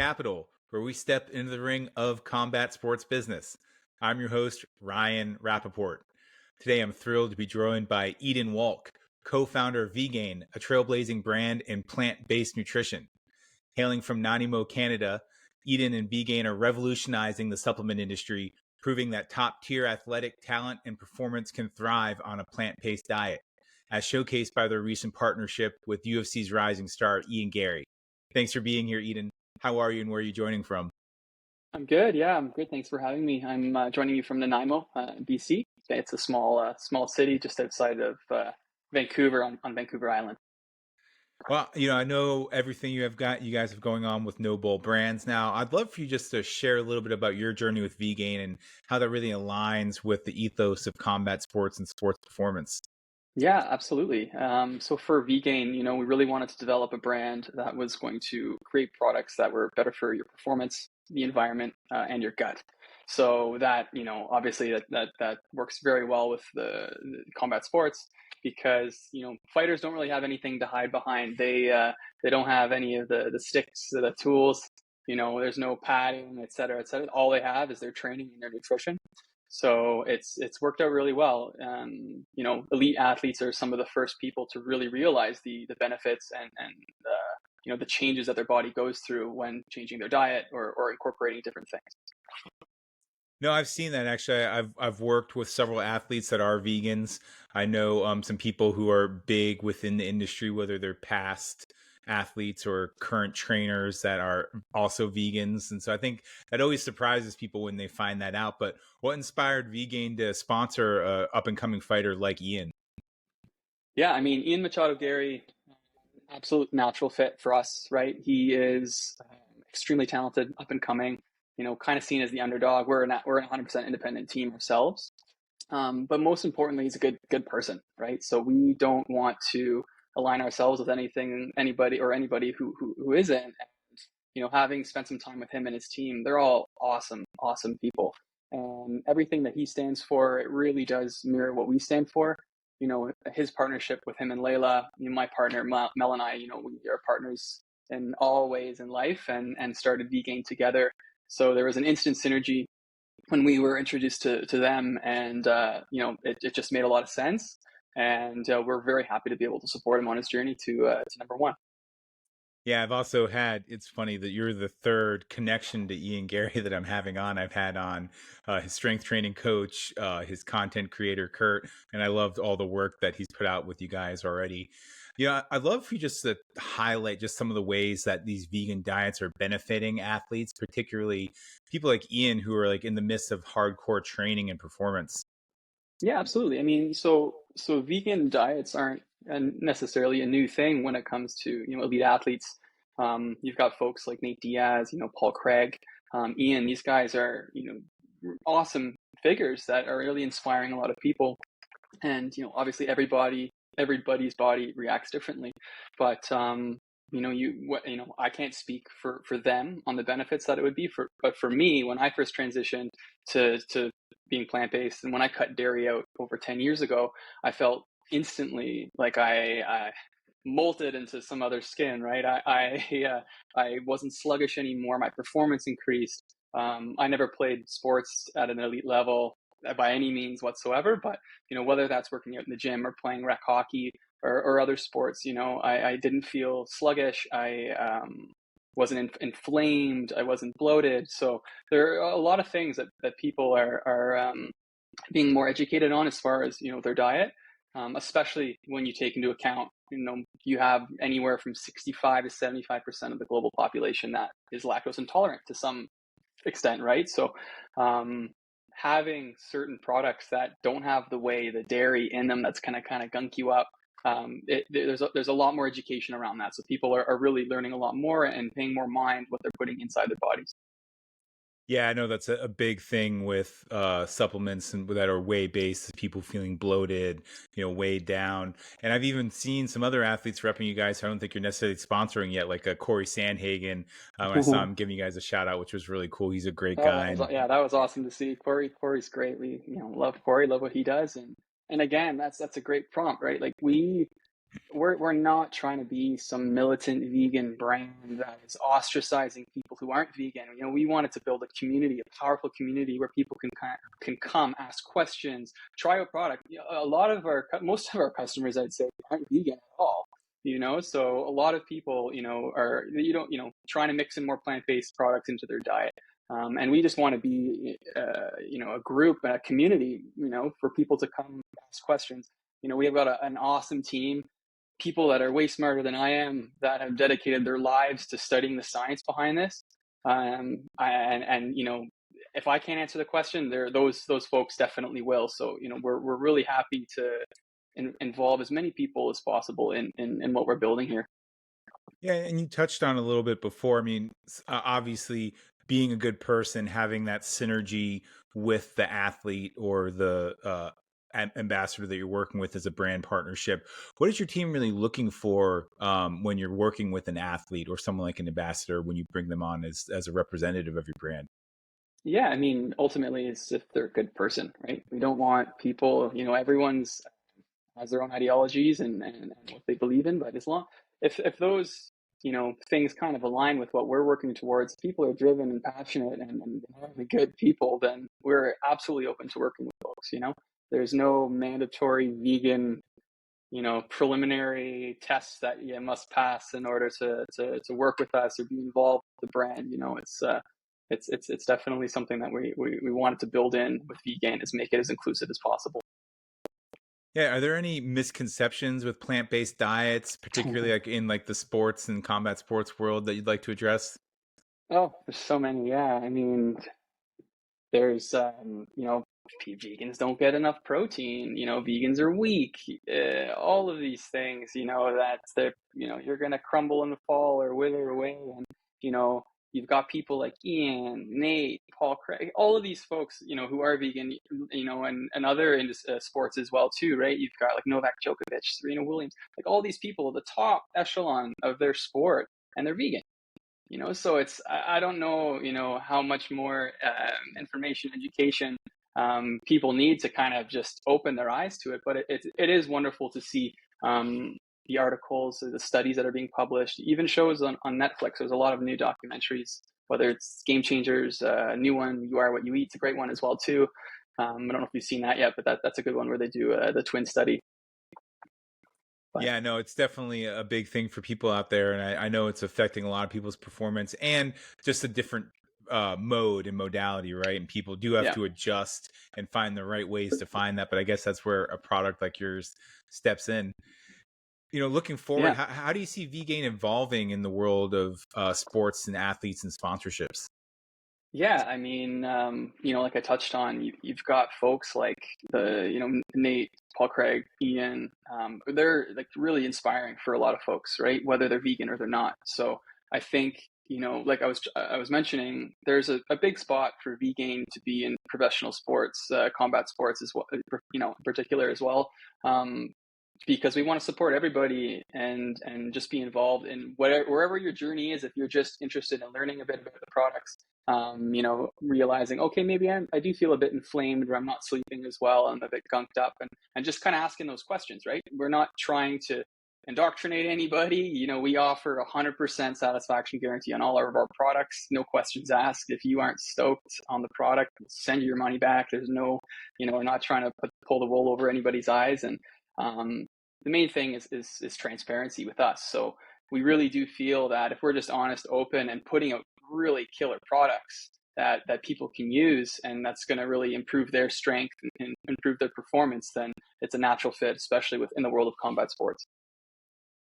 Capital, where we step into the ring of combat sports business. I'm your host, Ryan Rappaport. Today, I'm thrilled to be joined by Edan Wolk, co-founder of VEGAIN, a trailblazing brand in plant-based nutrition. Hailing from Nanaimo, Canada, Edan and VEGAIN are revolutionizing the supplement industry, proving that top-tier athletic talent and performance can thrive on a plant-based diet, as showcased by their recent partnership with UFC's rising star, Ian Garry. Thanks for being here, Edan. How are you and where are you joining from? I'm good. Yeah, I'm good. Thanks for having me. I'm joining you from Nanaimo, BC. It's a small city just outside of Vancouver on Vancouver Island. Well, I know everything you guys have going on with No Bull Brands now. I'd love for you just to share a little bit about your journey with VEGAIN and how that really aligns with the ethos of combat sports and sports performance. Yeah, absolutely. So for VEGAIN, we really wanted to develop a brand that was going to create products that were better for your performance, the environment, and your gut. So that, obviously that works very well with the combat sports because, fighters don't really have anything to hide behind. They don't have any of the sticks, the tools, there's no padding, et cetera, et cetera. All they have is their training and their nutrition. So it's worked out really well. Elite athletes are some of the first people to really realize the benefits and the changes that their body goes through when changing their diet or incorporating different things. No, I've seen that actually. I've worked with several athletes that are vegans. I know some people who are big within the industry, whether they're past athletes or current trainers that are also vegans. And so I think that always surprises people when they find that out. But what inspired VEGAIN to sponsor a up and coming fighter like Ian? Yeah, I mean, Ian Machado Garry, absolute natural fit for us, right? He is extremely talented, up and coming, kind of seen as the underdog. We're a 100% independent team ourselves. But most importantly, he's a good person, right? So we don't want to align ourselves with anybody who isn't. And, having spent some time with him and his team, they're all awesome people. And everything that he stands for, it really does mirror what we stand for. His partnership with him and Layla, my partner, Mel and I, we are partners in all ways in life and started VEGAIN together. So there was an instant synergy when we were introduced to them, and it just made a lot of sense, and we're very happy to be able to support him on his journey to number one. Yeah, I've also had, it's funny that you're the third connection to Ian Garry that I'm having on. I've had on his strength training coach, his content creator, Kurt, and I loved all the work that he's put out with you guys already. I'd love for you just to highlight just some of the ways that these vegan diets are benefiting athletes, particularly people like Ian who are like in the midst of hardcore training and performance. Yeah, absolutely. I mean, so vegan diets aren't necessarily a new thing when it comes to elite athletes. You've got folks like Nate Diaz, Paul Craig, Ian. These guys are awesome figures that are really inspiring a lot of people. And obviously everybody's body reacts differently, but I can't speak for them on the benefits that it would be but for me, when I first transitioned to being plant-based and when I cut dairy out over 10 years ago, I felt instantly like I molted into some other skin, right? I wasn't sluggish anymore. My performance increased. I never played sports at an elite level by any means whatsoever, but whether that's working out in the gym or playing rec hockey or other sports, I didn't feel sluggish. I wasn't inflamed. I wasn't bloated. So there are a lot of things that people are being more educated on as far as their diet, especially when you take into account you have anywhere from 65 to 75% of the global population that is lactose intolerant to some extent, right? So having certain products that don't have the dairy in them that's kind of gunk you up, there's a lot more education around that. So people are really learning a lot more and paying more mind what they're putting inside their bodies. Yeah, I know that's a big thing with supplements and that are whey based, people feeling bloated, weighed down. And I've even seen some other athletes repping you guys. I don't think you're necessarily sponsoring yet, like Corey Sandhagen. I saw him giving you guys a shout out, which was really cool. He's a great guy. That was awesome to see. Corey's great. We love Corey, love what he does, and again, that's a great prompt, right? Like we we're not trying to be some militant vegan brand that is ostracizing people who aren't vegan. You know, we wanted to build a community, a powerful community where people can come, ask questions, try a product. You know, most of our customers, I'd say, aren't vegan at all. You know, so a lot of people, you know, are trying to mix in more plant-based products into their diet. And we just want to be, you know, a group, a community, you know, for people to come ask questions. You know, we have got an awesome team, people that are way smarter than I am, that have dedicated their lives to studying the science behind this. And you know, if I can't answer the question, those folks definitely will. So you know, we're really happy to involve as many people as possible in what we're building here. Yeah, and you touched on a little bit before. I mean, obviously, being a good person, having that synergy with the athlete or the ambassador that you're working with as a brand partnership. What is your team really looking for when you're working with an athlete or someone like an ambassador when you bring them on as a representative of your brand? Yeah, I mean, ultimately, it's if they're a good person, right? We don't want people, you know, everyone's has their own ideologies and what they believe in, but as long if those you know things kind of align with what we're working towards, people are driven and passionate and inherently good people, then we're absolutely open to working with folks. You know, there's no mandatory vegan you know preliminary tests that you must pass in order to work with us or be involved with the brand. You know, it's definitely something that we wanted to build in with vegan, is make it as inclusive as possible. Yeah, are there any misconceptions with plant-based diets, particularly like in like the sports and combat sports world that you'd like to address? Oh, there's so many. Yeah, I mean, there's you know, vegans don't get enough protein. You know, vegans are weak. All of these things. You know that they're you know you're gonna crumble in the fall or wither away. And you know you've got people like Ian, Nate, Paul Craig, all of these folks. You know who are vegan. You know, and other sports as well too, right? You've got like Novak Djokovic, Serena Williams, like all these people at the top echelon of their sport, and they're vegan. You know, so it's I don't know you know how much more information education people need to kind of just open their eyes to it, but it is wonderful to see the articles, the studies that are being published, even shows on Netflix. There's a lot of new documentaries, whether it's Game Changers, a new one, You Are What You Eat, it's a great one as well too. I don't know if you've seen that yet, but that's a good one where they do the twin study. But Yeah, no, it's definitely a big thing for people out there, and I know it's affecting a lot of people's performance and just a different mode and modality, right? And people do have yeah, to adjust and find the right ways to find that. But I guess that's where a product like yours steps in. You know, looking forward, yeah. how do you see VGain evolving in the world of sports and athletes and sponsorships? Yeah, I mean, you know, like I touched on, you've got folks like you know, Nate, Paul Craig, Ian. They're like really inspiring for a lot of folks, right? Whether they're vegan or they're not. So I think, you know, like I was mentioning, there's a big spot for vegan to be in professional sports, combat sports as well, you know, in particular as well. Um, because we want to support everybody and just be involved in whatever wherever your journey is. If you're just interested in learning a bit about the products, you know, realizing, okay, maybe I do feel a bit inflamed, or I'm not sleeping as well, I'm a bit gunked up, and just kind of asking those questions, right? We're not trying to indoctrinate anybody. You know, we offer 100% satisfaction guarantee on all of our products, no questions asked. If you aren't stoked on the product, we'll send you your money back. There's no, you know, we're not trying to pull the wool over anybody's eyes. And the main thing is transparency with us. So we really do feel that if we're just honest, open, and putting out really killer products that people can use, and that's going to really improve their strength and improve their performance, then it's a natural fit, especially within the world of combat sports.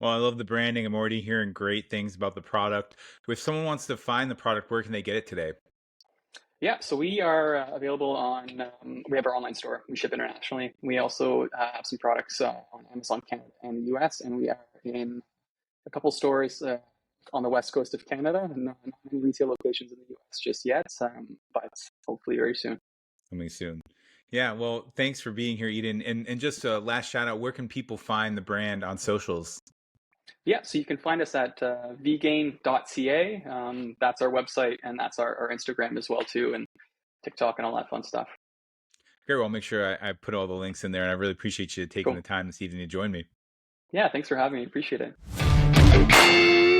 Well, I love the branding. I'm already hearing great things about the product. If someone wants to find the product, where can they get it today? Yeah, so we are available on, we have our online store. We ship internationally. We also have some products on Amazon Canada and the US, and we are in a couple stores on the west coast of Canada, and not many retail locations in the US just yet, but hopefully very soon. Coming soon. Yeah, well, thanks for being here, Eden. And just a last shout out, where can people find the brand on socials? Yeah, so you can find us at vgain.ca. That's our website, and that's our Instagram as well too, and TikTok and all that fun stuff. Very well, make sure I put all the links in there. And I really appreciate you taking Cool. the time this evening to join me. Yeah, thanks for having me. Appreciate it.